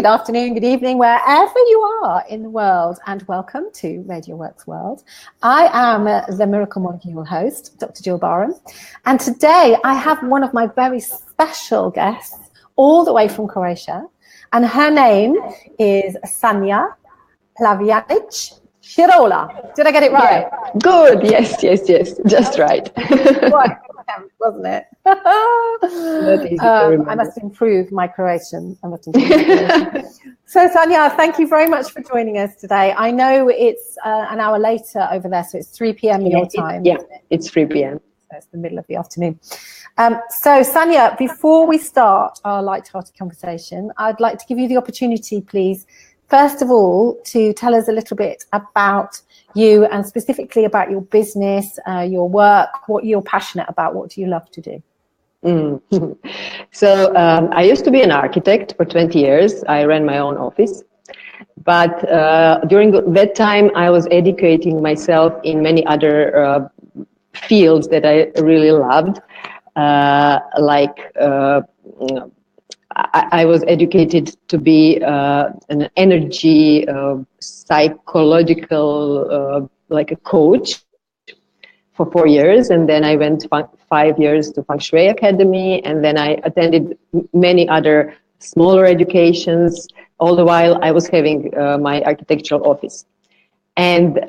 good afternoon, good evening, wherever you are in the world, and welcome to Radio Works World. I am the Miracle Molecule host, Dr. Gill Barham, and today I have one of my very special guests all the way from Croatia, and her name is SANJA PLAVLJANIĆ-ŠIROLA. Did I get it right? Yeah. Good, yes, just right. Right, wasn't it? I must improve my Croatian. So, SANJA, thank you very much for joining us today. I know it's an hour later over there, so it's 3 p.m. your time. It's 3 p.m. So it's the middle of the afternoon. So, SANJA, before we start our light-hearted conversation, I'd like to give you the opportunity, please, first of all, to tell us a little bit about you and specifically about your business, your work, what you're passionate about, what do you love to do? So I used to be an architect for 20 years. I ran my own office. But during that time, I was educating myself in many other fields that I really loved, I was educated to be an energy psychological like a coach for 4 years, and then I went 5 years to Feng Shui Academy, and then I attended many other smaller educations. All the while I was having my architectural office, and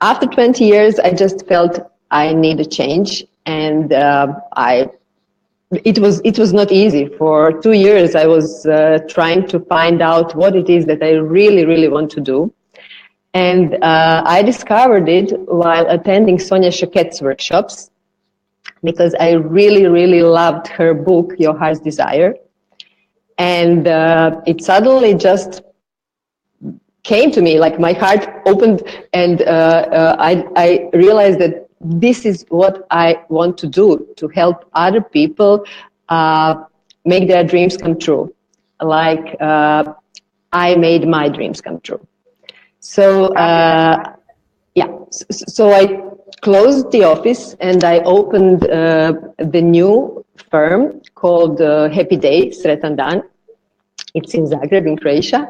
after 20 years I just felt I need a change, and it was not easy. For 2 years I was trying to find out what it is that I really want to do. And I discovered it while attending SANJA PLAVLJANIĆ-ŠIROLA's workshops, because I really loved her book, Your Heart's Desire. And it suddenly just came to me, like my heart opened, and I realized that this is what I want to do, to help other people make their dreams come true, like I made my dreams come true. So so I closed the office and I opened the new firm called Happy Day, Sretan Dan. It's in Zagreb in Croatia.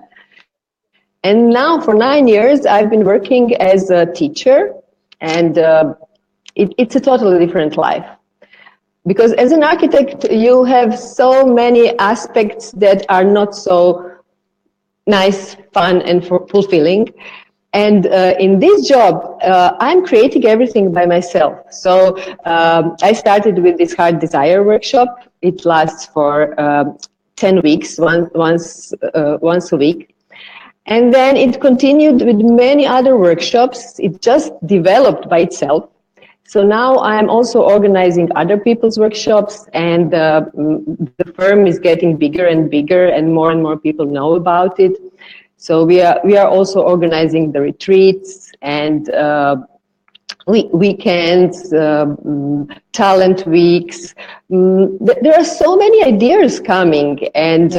And now for 9 years I've been working as a teacher, and it's a totally different life. Because as an architect, you have so many aspects that are not so nice, fun, and fulfilling. And in this job, I'm creating everything by myself. So I started with this Heart Desire workshop. It lasts for 10 weeks, once a week. And then it continued with many other workshops. It just developed by itself. So now I'm also organizing other people's workshops, and the firm is getting bigger and bigger, and more people know about it. So we are also organizing the retreats and weekends, talent weeks. There are so many ideas coming, and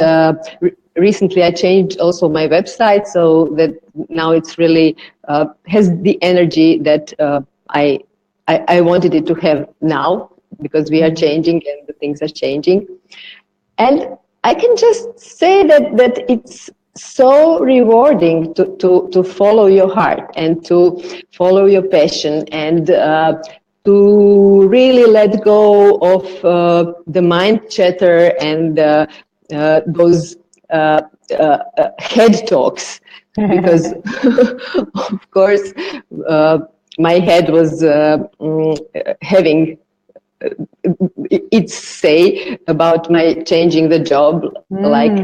recently I changed also my website so that now it's really has the energy that I wanted it to have now, because we are changing and the things are changing. And I can just say that it's so rewarding to follow your heart and to follow your passion, and to really let go of the mind chatter and those head talks, because of course my head was having its say about my changing the job, like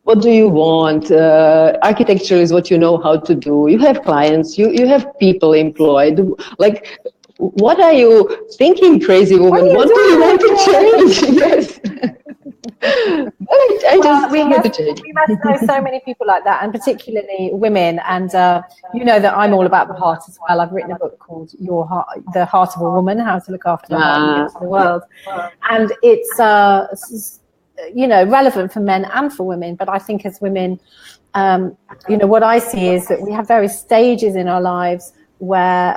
what do you want? Architecture is what you know how to do. You have clients, you have people employed. Like, what are you thinking, crazy woman? What do you want to change? Yes. We must know so many people like that, and particularly women. And you know that I'm all about the heart as well. I've written a book called The Heart of a Woman, How to Look After the Heart of the World. And it's relevant for men and for women. But I think as women, what I see is that we have various stages in our lives where,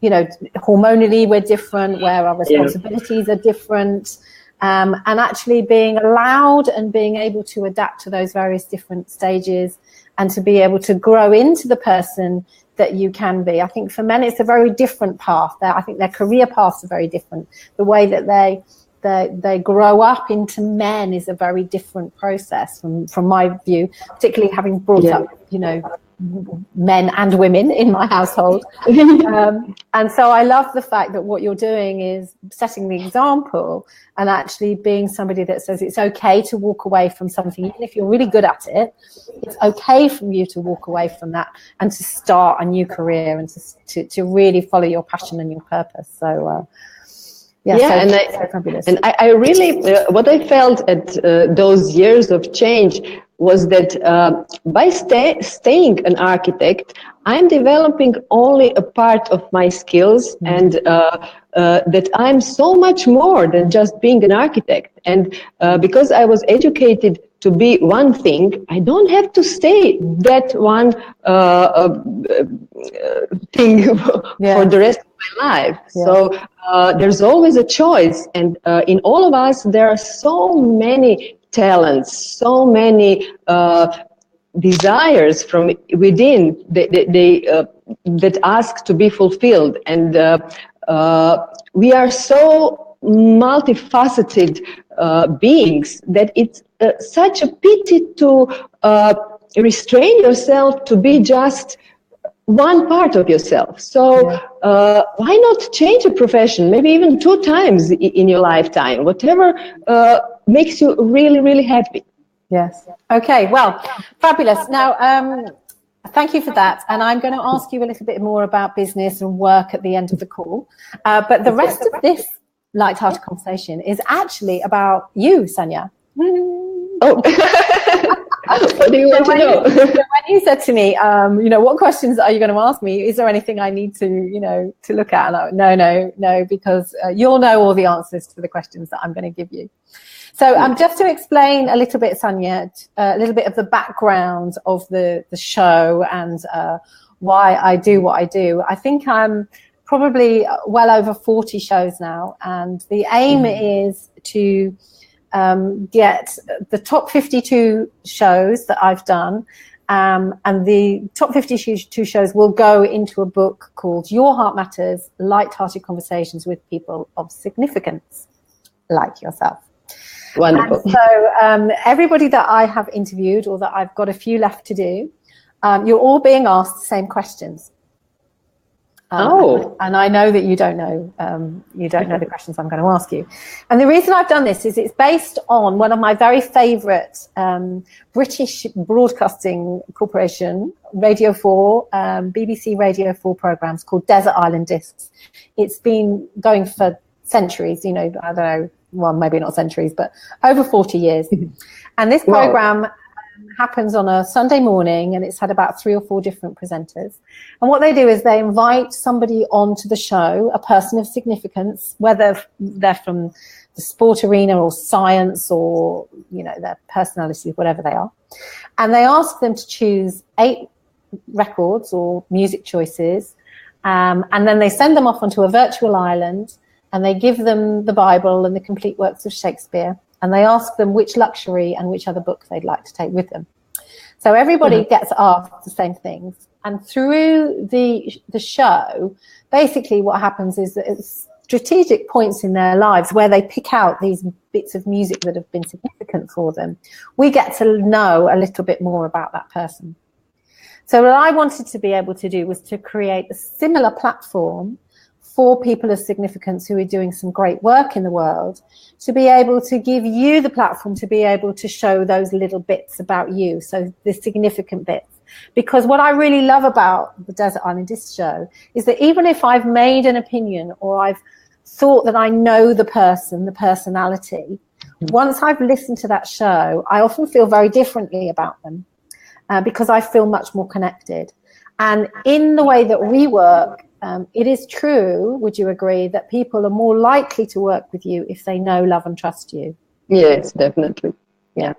hormonally we're different, where our responsibilities are different. and actually being allowed and being able to adapt to those various different stages and to be able to grow into the person that you can be. I think for men, it's a very different path. I think their career paths are very different. The way that they grow up into men is a very different process from my view, particularly having brought up, men and women in my household. And so I love the fact that what you're doing is setting the example and actually being somebody that says it's okay to walk away from something, even if you're really good at it. It's okay for you to walk away from that and to start a new career and to really follow your passion and your purpose. So I really, what I felt at those years of change was that by staying an architect, I'm developing only a part of my skills, and that I'm so much more than just being an architect. And because I was educated to be one thing, I don't have to stay that one thing for the rest of my life. Yeah. So there's always a choice, and in all of us there are so many talents, so many desires from within that ask to be fulfilled, and we are so multifaceted beings that it's such a pity to restrain yourself to be just one part of yourself. So why not change a profession, maybe even 2 times in your lifetime, whatever makes you really, really happy. Yes. Okay, well, fabulous. Now, thank you for that. And I'm going to ask you a little bit more about business and work at the end of the call. But the rest of this light-hearted conversation is actually about you, Sanja. Oh, what do you want to know? When you said to me, what questions are you going to ask me? Is there anything I need to, to look at? And I went, no, because you'll know all the answers to the questions that I'm going to give you. So just to explain a little bit, Sanja, a little bit of the background of the show and why I do what I do. I think I'm probably well over 40 shows now, and the aim is to get the top 52 shows that I've done, and the top 52 shows will go into a book called Your Heart Matters, Light-Hearted Conversations with People of Significance, like yourself. Wonderful. And so everybody that I have interviewed, or that I've got a few left to do, you're all being asked the same questions. And I know that you don't know the questions I'm going to ask you. And the reason I've done this is it's based on one of my very favourite British Broadcasting Corporation, Radio 4, BBC Radio 4 programmes called Desert Island Discs. It's been going for centuries, I don't know, well, maybe not centuries, but over 40 years. And this programme happens on a Sunday morning, and it's had about 3 or 4 different presenters. And what they do is they invite somebody onto the show, a person of significance, whether they're from the sport arena or science or, their personality, whatever they are. And they ask them to choose 8 records or music choices, and then they send them off onto a virtual island, and they give them the Bible and the complete works of Shakespeare, and they ask them which luxury and which other book they'd like to take with them. So everybody gets asked the same things. And through the show, basically what happens is that it's strategic points in their lives where they pick out these bits of music that have been significant for them. We get to know a little bit more about that person. So what I wanted to be able to do was to create a similar platform for people of significance who are doing some great work in the world, to be able to give you the platform to be able to show those little bits about you, so the significant bits. Because what I really love about the Desert Island Disc show is that even if I've made an opinion or I've thought that I know the person, the personality, once I've listened to that show, I often feel very differently about them because I feel much more connected. And in the way that we work, it is true, would you agree, that people are more likely to work with you if they know, love and trust you? Yes, definitely. Yeah.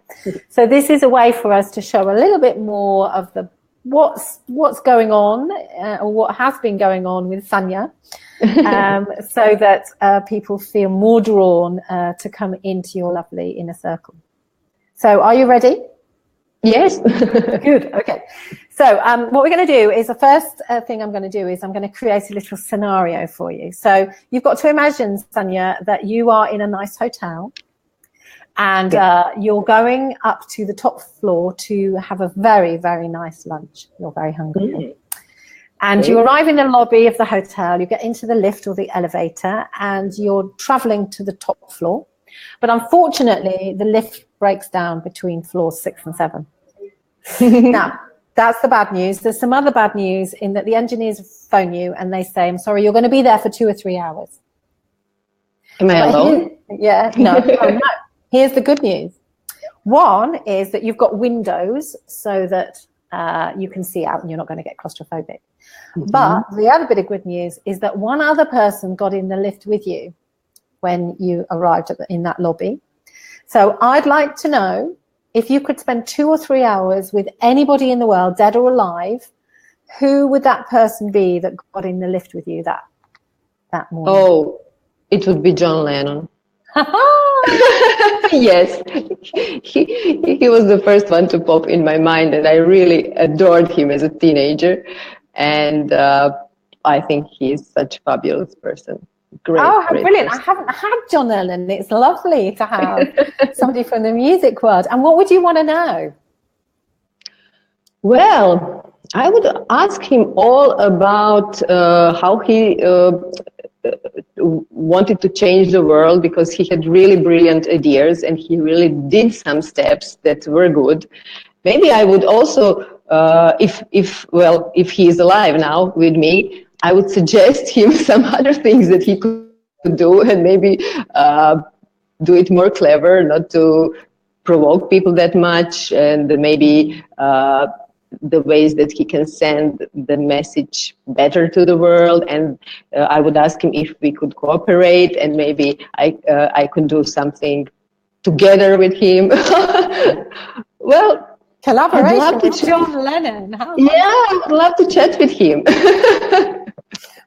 So this is a way for us to show a little bit more of the what's going on, or what has been going on with Sanja, so that people feel more drawn to come into your lovely inner circle. So are you ready? Yes. Good. Okay. So what we're going to do is, the first thing I'm going to do is I'm going to create a little scenario for you. So you've got to imagine, Sanja, that you are in a nice hotel, and you're going up to the top floor to have a very, very nice lunch. You're very hungry. And you arrive in the lobby of the hotel, you get into the lift or the elevator, and you're traveling to the top floor. But unfortunately, the lift breaks down between floors 6 and 7. Now, that's the bad news. There's some other bad news in that the engineers phone you and they say, I'm sorry, you're going to be there for 2 or 3 hours. Am I alone? No. Here's the good news. One is that you've got windows so that you can see out and you're not going to get claustrophobic. But the other bit of good news is that one other person got in the lift with you when you arrived in that lobby. So I'd like to know, if you could spend 2 or 3 hours with anybody in the world, dead or alive, who would that person be that got in the lift with you that morning? Oh, it would be John Lennon. Yes, he was the first one to pop in my mind, and I really adored him as a teenager. And I think he is such a fabulous person. Great, how brilliant. Person. I haven't had John Lennon. It's lovely to have somebody from the music world. And what would you want to know? Well, I would ask him all about how he wanted to change the world, because he had really brilliant ideas and he really did some steps that were good. Maybe I would also, if he is alive now with me, I would suggest him some other things that he could do, and maybe do it more clever, not to provoke people that much, and maybe the ways that he can send the message better to the world. And I would ask him if we could cooperate, and maybe I could do something together with him. Well, collaboration with John Lennon. I'd love to chat with him.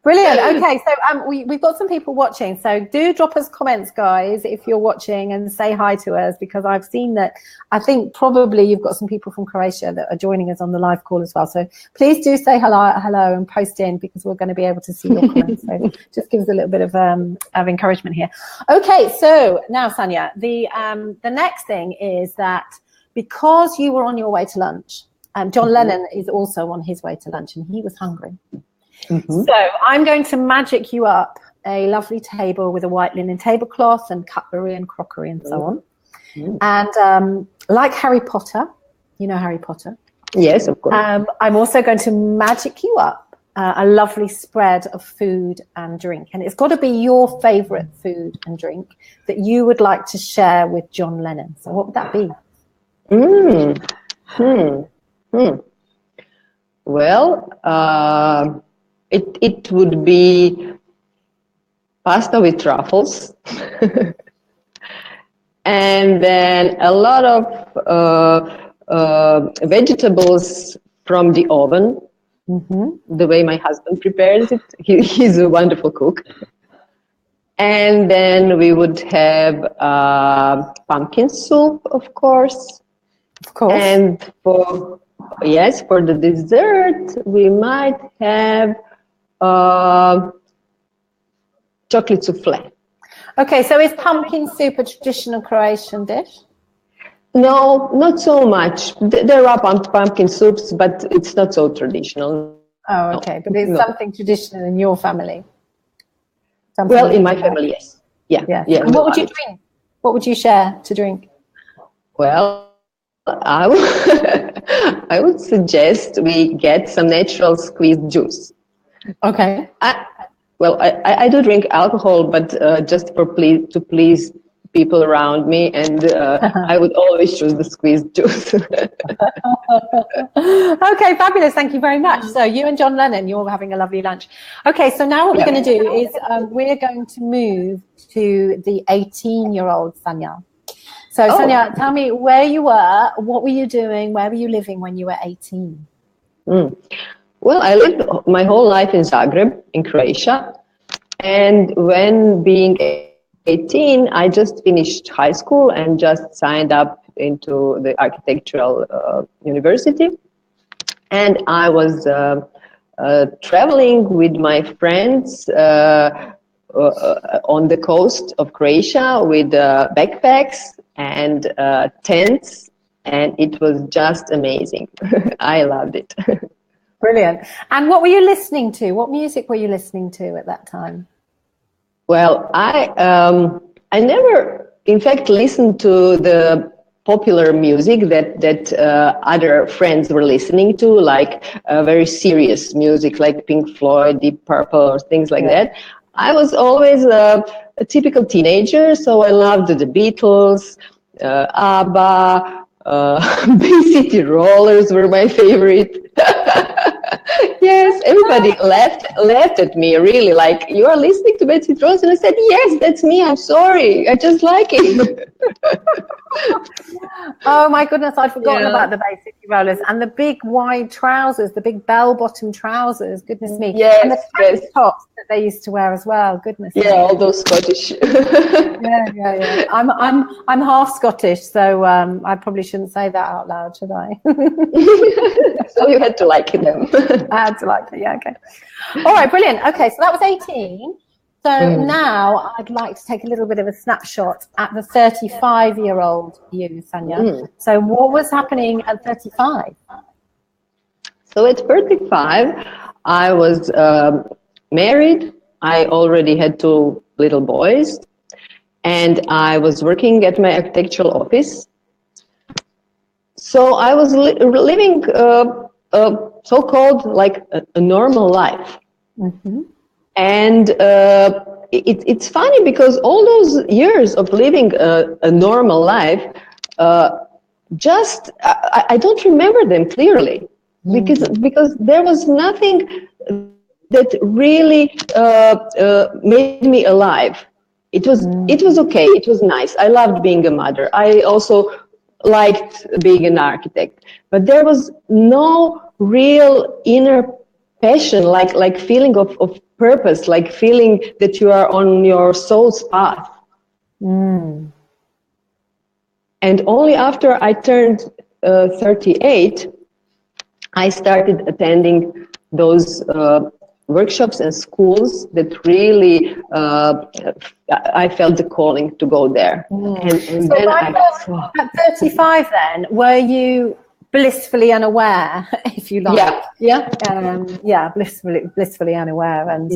Brilliant. Okay, so we've got some people watching. So do drop us comments, guys, if you're watching, and say hi to us, because I've seen that. I think probably you've got some people from Croatia that are joining us on the live call as well. So please do say hello and post in, because we're going to be able to see your comments. So just give us a little bit of encouragement here. Okay, so now, Sanja, the next thing is that because you were on your way to lunch, John Lennon is also on his way to lunch, and he was hungry. So I'm going to magic you up a lovely table with a white linen tablecloth and cutlery and crockery and so on. And like Harry Potter, you know Harry Potter? Yes, of course. I'm also going to magic you up a lovely spread of food and drink. And it's got to be your favorite food and drink that you would like to share with John Lennon. So what would that be? Well, it would be pasta with truffles, and then a lot of vegetables from the oven, the way my husband prepares it. He's a wonderful cook. And then we would have pumpkin soup, of course. And for the dessert, we might have chocolate souffle. Okay, so is pumpkin soup a traditional Croatian dish? No, not so much. There are pumpkin soups, but it's not so traditional. Oh, okay. But it's something traditional in your family? Well, in my family, yes. Yeah. And what would you drink? What would you share to drink? Well, I would suggest we get some natural squeezed juice. Okay. I do drink alcohol, but just to please people around me, and I would always choose the squeezed juice. Okay, fabulous. Thank you very much. So you and John Lennon, you're having a lovely lunch. Okay, so now what we're going to do is we're going to move to the 18-year-old Sanja. So Sanja, tell me where you were, what were you doing, where were you living when you were 18? Mm. Well, I lived my whole life in Zagreb, in Croatia. And when being 18, I just finished high school and just signed up into the architectural university. And I was traveling with my friends on the coast of Croatia with backpacks and tents, and it was just amazing. I loved it. Brilliant. And what were you listening to? What music were you listening to at that time? Well, I never, in fact, listened to the popular music that other friends were listening to, like very serious music, like Pink Floyd, Deep Purple, or things like that. I was always a typical teenager, so I loved the Beatles, ABBA, Bay City Rollers were my favorite. Yes, everybody laughed at me, really, like, you are listening to Bay City Rollers? And I said, yes, that's me, I'm sorry, I just like it. Oh my goodness, I'd forgotten about the Bay City Rollers and the big wide trousers, the big bell-bottom trousers. Goodness me! Yes, and the tank tops that they used to wear as well. Goodness. Yeah, all those Scottish. Yeah. I'm half Scottish, so I probably shouldn't say that out loud, should I? So you had to like them. I had to like it. Yeah. Okay. All right. Brilliant. Okay, so that was 18. So now I'd like to take a little bit of a snapshot at the 35-year-old you, Sanja. So what was happening at 35? So at 35, I was married. I already had 2 little boys, and I was working at my architectural office. So I was living so-called like a normal life. Mm-hmm. And it's funny because all those years of living a normal life, I don't remember them clearly, because there was nothing that really made me alive. It was okay. It was nice. I loved being a mother. I also liked being an architect, but there was no real inner passion, like feeling of purpose, like feeling that you are on your soul's path. And only after I turned 38, I started attending those workshops and schools that really I felt the calling to go there. And so then at 35 then, were you blissfully unaware, if you like? Blissfully unaware, and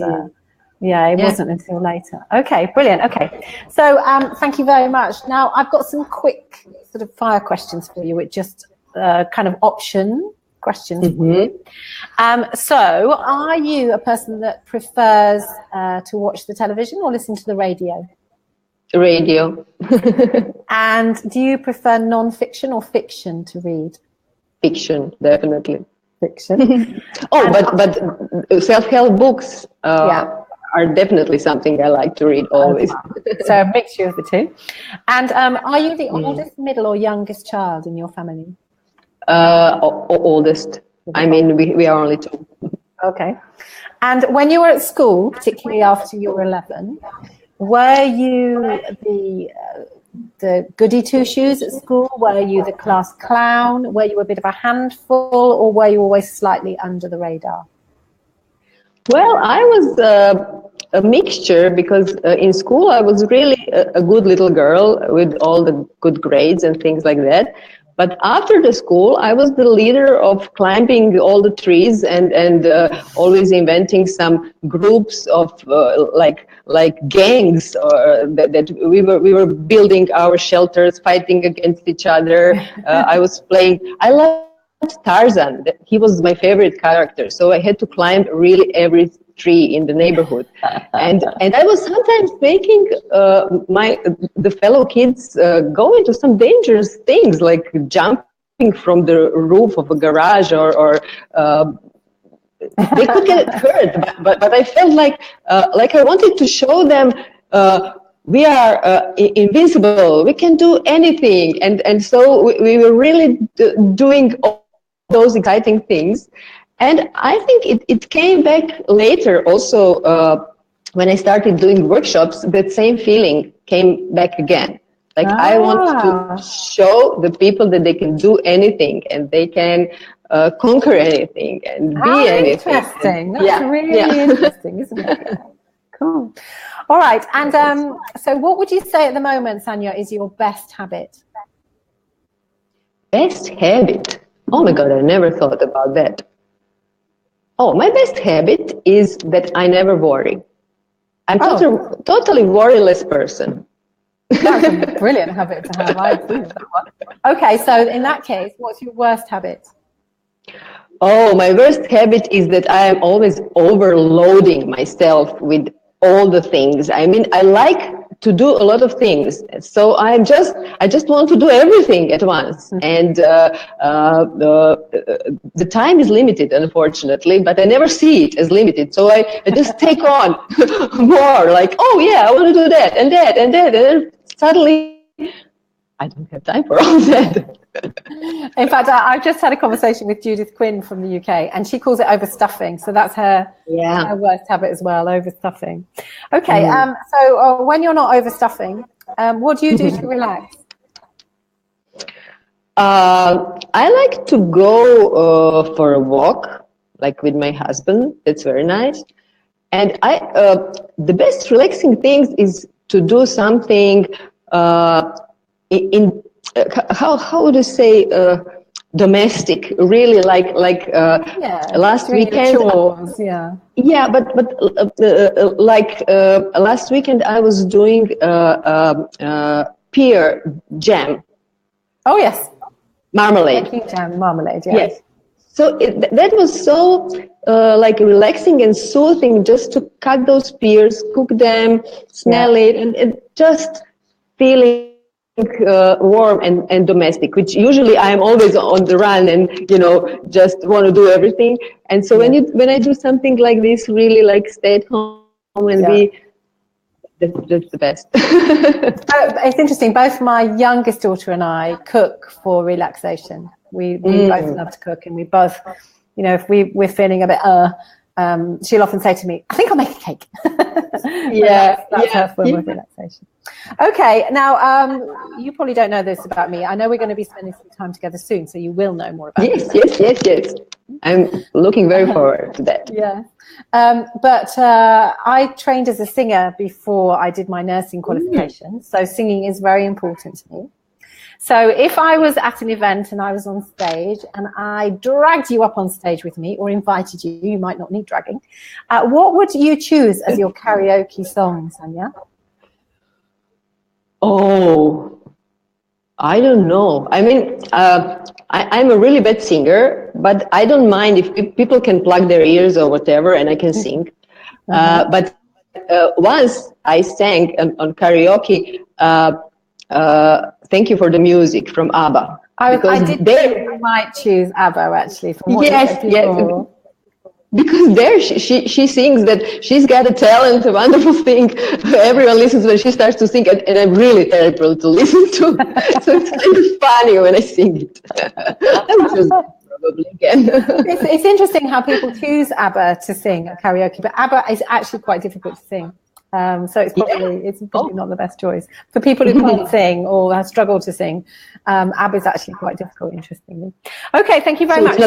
it wasn't until later. Okay, brilliant. Okay, so thank you very much. Now I've got some quick sort of fire questions for you, with just kind of option questions. So are you a person that prefers to watch the television or listen to the radio? Radio. And do you prefer non-fiction or fiction to read? Fiction, definitely. Fiction. But self-help books are definitely something I like to read always. So a mixture of the two. And are you the oldest, middle, or youngest child in your family? Oldest. I mean, we are only 2. Okay. And when you were at school, particularly after you were 11, were you the goody two-shoes at school? Were you the class clown? Were you a bit of a handful, or were you always slightly under the radar? Well, I was a mixture, because in school I was really a good little girl with all the good grades and things like that. But after the school, I was the leader of climbing all the trees and always inventing some groups of like gangs, that we were building our shelters, fighting against each other. I loved Tarzan. He was my favorite character, so I had to climb really every tree in the neighborhood, and I was sometimes making the fellow kids go into some dangerous things, like jumping from the roof of a garage, or they could get hurt. But I felt like I wanted to show them we are invincible. We can do anything, and so we were really doing all those exciting things. And I think it came back later also when I started doing workshops, that same feeling came back again. Like I want to show the people that they can do anything and they can conquer anything and be anything. Interesting. That's really interesting, isn't it? Yeah. Cool. All right. And so what would you say at the moment, Sanja, is your best habit? Best habit? Oh my God, I never thought about that. Oh, my best habit is that I never worry. I'm totally worryless person. That's a brilliant habit to have. I agree with that one. Okay, so in that case, what's your worst habit? Oh, my worst habit is that I am always overloading myself with all the things. I mean, I like to do a lot of things, so I just want to do everything at once, and the time is limited, unfortunately, but I never see it as limited, so I just take on more, like, oh yeah, I want to do that and that and that, and then suddenly I don't have time for all that. In fact, I've just had a conversation with Judith Quinn from the UK, and she calls it overstuffing. So that's her worst habit as well, overstuffing. Okay, so when you're not overstuffing, what do you do to relax? I like to go for a walk, like with my husband. That's very nice. And the best relaxing thing is to do something how would you say domestic, really, like last weekend. Chores, but like last weekend I was doing pear jam. Oh yes, marmalade. Jam, marmalade. Yes. So that was so like relaxing and soothing, just to cut those pears, cook them, smell it, and just feeling warm and domestic, which usually I am always on the run and just want to do everything. And so when I do something like this, really like stay at home and that's the best. It's interesting. Both my youngest daughter and I cook for relaxation. We both love to cook, and we both, if we're feeling a bit she'll often say to me, I think I'll make a cake. That's her form of relaxation. Okay, now you probably don't know this about me. I know we're going to be spending some time together soon, so you will know more about it. Yes. I'm looking very forward to that. Yeah. But I trained as a singer before I did my nursing qualification, so singing is very important to me. So if I was at an event and I was on stage and I dragged you up on stage with me, or invited you, you might not need dragging, what would you choose as your karaoke song, Sanja? Oh, I don't know. I mean, I'm a really bad singer, but I don't mind if people can plug their ears or whatever, and I can sing. But once I sang on karaoke, Thank You for the Music from ABBA. I did think you might choose ABBA, actually. From what you said before. Because there she sings that she's got a talent, a wonderful thing. Everyone listens when she starts to sing, and I'm really terrible to listen to. So it's kind of funny when I sing it. I'm just probably again. It's interesting how people choose ABBA to sing at karaoke, but ABBA is actually quite difficult to sing. So it's probably not the best choice for people who can't sing or have struggled to sing. ABBA is actually quite difficult, interestingly. Okay, thank you very much.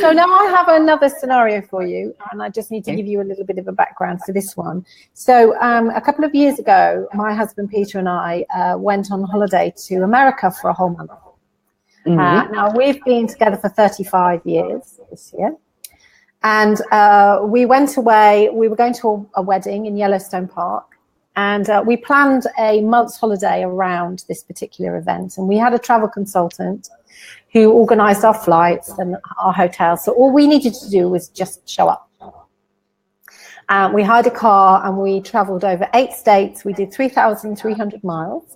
So now I have another scenario for you, and I just need to give you a little bit of a background for this one. So a couple of years ago, my husband Peter and I went on holiday to America for a whole month. Now we've been together for 35 years this year. And we went away. We were going to a wedding in Yellowstone Park, and we planned a month's holiday around this particular event. And we had a travel consultant who organised our flights and our hotels. So all we needed to do was just show up. We hired a car and we travelled over 8 states. We did 3,300 miles.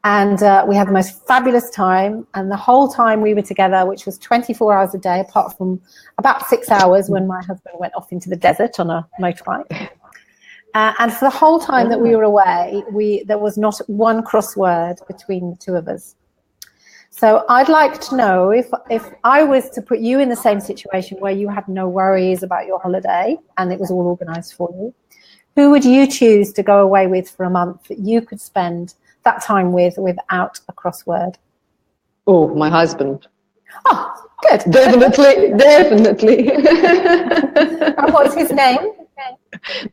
And we had the most fabulous time, and the whole time we were together, which was 24 hours a day, apart from about 6 hours when my husband went off into the desert on a motorbike. And for the whole time that we were away, there was not one cross word between the two of us. So I'd like to know if I was to put you in the same situation where you had no worries about your holiday and it was all organised for you, who would you choose to go away with for a month that you could spend that time with without a crossword? Oh, my husband. Oh, good. Definitely, definitely. And what's his name?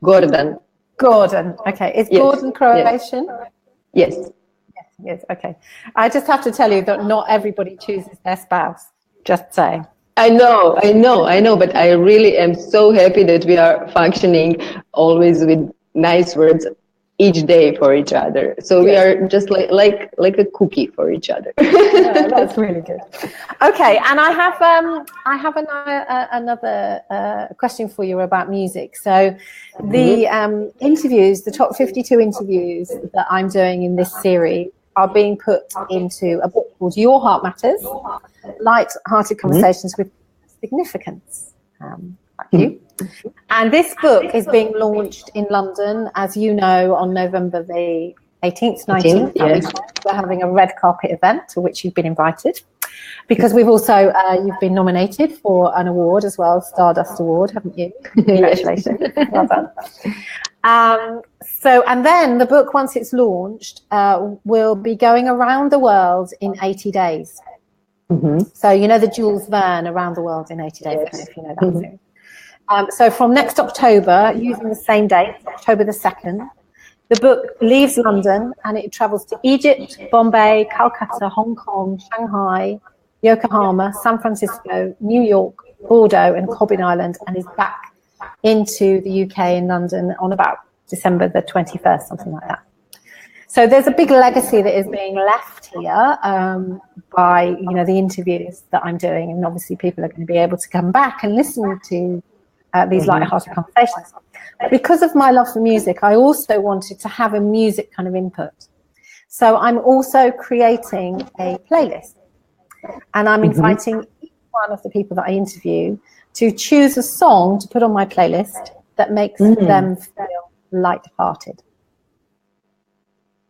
Gordon. Gordon. Okay. Is Yes, Gordon Croatian? Yes. Yes. Okay. I just have to tell you that not everybody chooses their spouse. Just saying. I know, but I really am so happy that we are functioning always with nice words each day for each other. So we are just like a cookie for each other. Yeah, that's really good. Okay, and I have another question for you about music. So the interviews, the top 52 interviews that I'm doing in this series are being put into a book called Your Heart Matters, Light-Hearted Conversations with Significance, like you. And this book is being launched in London, as you know, on November the 18th, 19th. Yes. We're having a red carpet event to which you've been invited, because we've also, you've been nominated for an award as well, Stardust Award, haven't you? Congratulations. Well done. And then the book, once it's launched, will be going around the world in 80 days. So, you know, the Jules Verne around the world in 80 days, if you know that soon. So from next October, using the same date, October the 2nd, the book leaves London and it travels to Egypt, Bombay, Calcutta, Hong Kong, Shanghai, Yokohama, San Francisco, New York, Bordeaux and Cobbin Island, and is back into the UK in London on about December the 21st, something like that. So there's a big legacy that is being left here by, you know, the interviews that I'm doing, and obviously people are going to be able to come back and listen to these light-hearted conversations. But because of my love for music, I also wanted to have a music kind of input. So I'm also creating a playlist, and I'm inviting each one of the people that I interview to choose a song to put on my playlist that makes them feel light-hearted.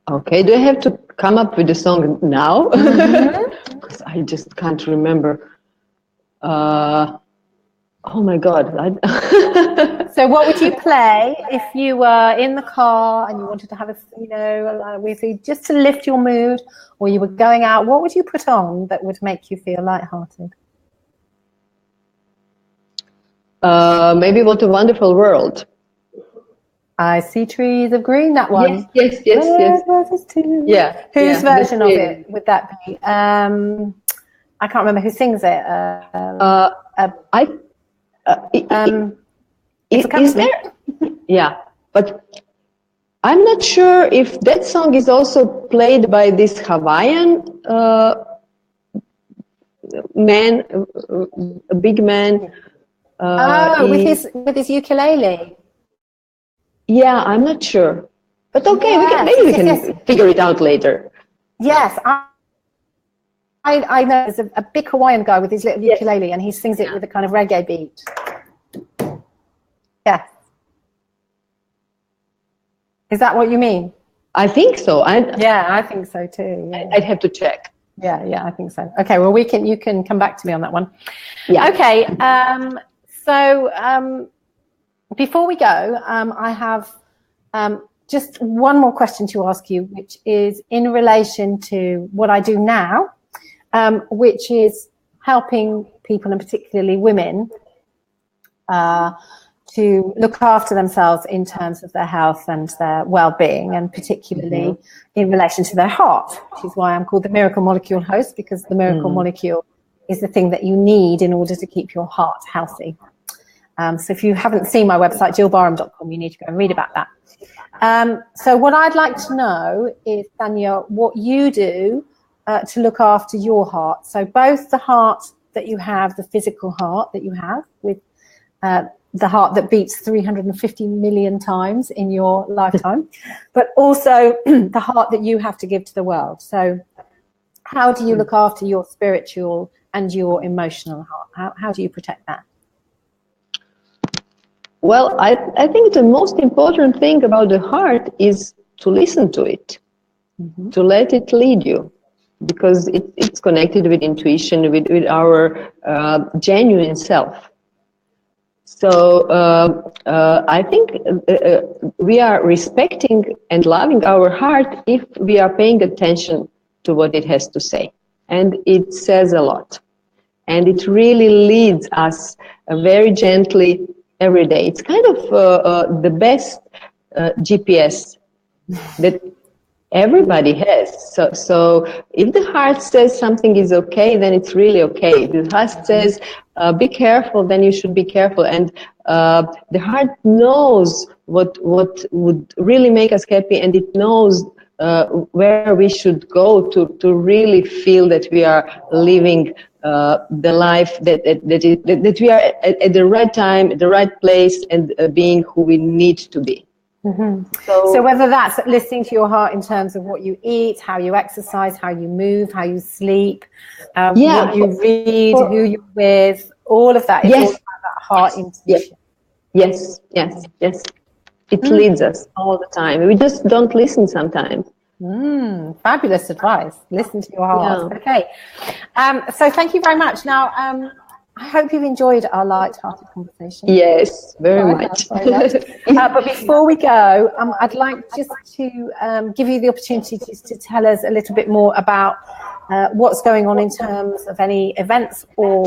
Okay, do I have to come up with a song now? Because I just can't remember. Oh my God. So what would you play if you were in the car and you wanted to have a, you know, with you just to lift your mood, or you were going out? What would you put on that would make you feel lighthearted? Maybe What a Wonderful World. I see trees of green, that one. Yes. Yeah. Whose version of it would that be? I can't remember who sings it. Is there? Yeah, but I'm not sure if that song is also played by this Hawaiian man, a big man. With his ukulele. Yeah, I'm not sure, but okay, we can figure it out later. Yes, I know there's a big Hawaiian guy with his little ukulele, and he sings it with a kind of reggae beat. Yeah. Is that what you mean? I think so. Yeah, I think so too. Yeah. I'd have to check. Yeah, I think so. Okay, well, you can come back to me on that one. Yeah. Okay. So before we go, I have just one more question to ask you, which is in relation to what I do now, which is helping people, and particularly women, to look after themselves in terms of their health and their well-being, and particularly in relation to their heart, which is why I'm called the Miracle Molecule host, because the Miracle Molecule is the thing that you need in order to keep your heart healthy. So if you haven't seen my website, gillbarham.com, you need to go and read about that. So what I'd like to know is, Sanja, what you do to look after your heart. So both the heart that you have, the physical heart that you have, with the heart that beats 350 million times in your lifetime, but also the heart that you have to give to the world. So how do you look after your spiritual and your emotional heart? How do you protect that? Well, I think the most important thing about the heart is to listen to it, to let it lead you. because it's connected with intuition, with our genuine self. So I think we are respecting and loving our heart if we are paying attention to what it has to say. And it says a lot. And it really leads us very gently every day. It's kind of the best GPS that everybody has. So if the heart says something is okay, then it's really okay. If the heart says be careful, then you should be careful. And the heart knows what would really make us happy, and it knows where we should go to really feel that we are living the life that we are at the right time, at the right place, and being who we need to be. Mm-hmm. So whether that's listening to your heart in terms of what you eat, how you exercise, how you move, how you sleep, what you read, who you're with, all of that is all about that heart intuition. Yes. It leads us all the time. We just don't listen sometimes. Fabulous advice. Listen to your heart. Yeah. Okay. So thank you very much. Now, I hope you've enjoyed our light-hearted conversation. Yes, very much. But before we go, I'd like just to give you the opportunity to tell us a little bit more about what's going on in terms of any events or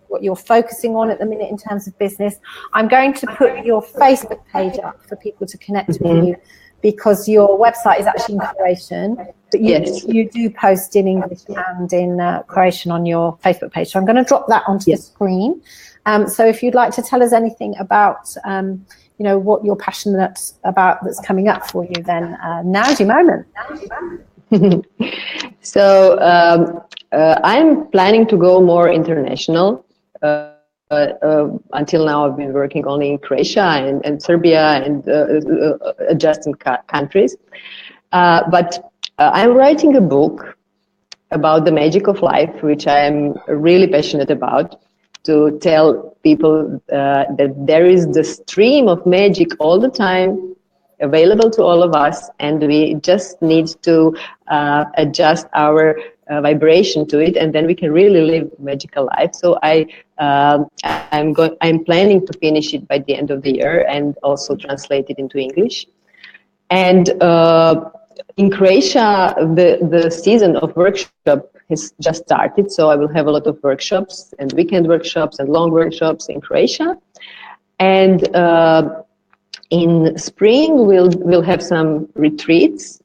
what you're focusing on at the minute in terms of business. I'm going to put your Facebook page up for people to connect with you, because your website is actually in Croatian, but you do post in English and in Croatian on your Facebook page. So I'm going to drop that onto the screen. So if you'd like to tell us anything about, what you're passionate about that's coming up for you, then now's your moment. So I'm planning to go more international. Until now, I've been working only in Croatia and Serbia and adjacent countries. But I'm writing a book about the magic of life, which I'm really passionate about, to tell people that there is the stream of magic all the time, available to all of us, and we just need to adjust our vibration to it, and then we can really live magical life. So I'm planning to finish it by the end of the year and also translate it into English. And in Croatia, the season of workshop has just started, so I will have a lot of workshops and weekend workshops and long workshops in Croatia. And in spring, we'll have some retreats,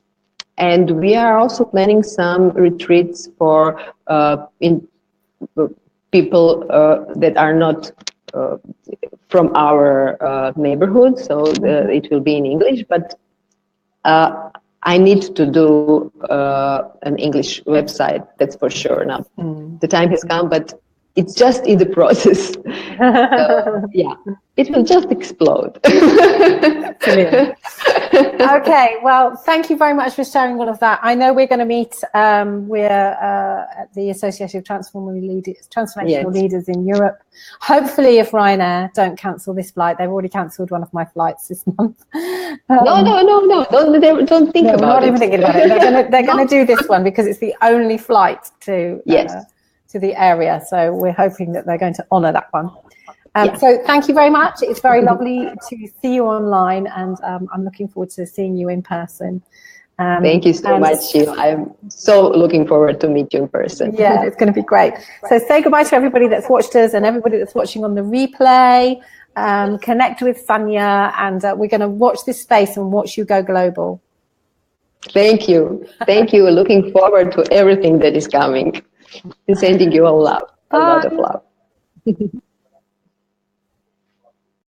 and we are also planning some retreats for people that are not from our neighborhood. So it will be in English, but I need to do an English website, that's for sure now. The time has come, but it's just in the process. So, it will just explode. Brilliant. Okay, well, thank you very much for sharing all of that. I know we're going to meet, we're at the Association of Transformational Leaders in Europe. Hopefully, if Ryanair don't cancel this flight, they've already cancelled one of my flights this month. No, don't think about it. We're not even thinking about it. They're going to do this one because it's the only flight to the area. So we're hoping that they're going to honour that one. So thank you very much. It's very lovely to see you online, and I'm looking forward to seeing you in person. Thank you so much, Sheila. I'm so looking forward to meet you in person. Yeah, it's going to be great. So say goodbye to everybody that's watched us and everybody that's watching on the replay. Connect with Sanja, and we're going to watch this space and watch you go global. Thank you. Thank you. Looking forward to everything that is coming. And sending you all love, a lot of love.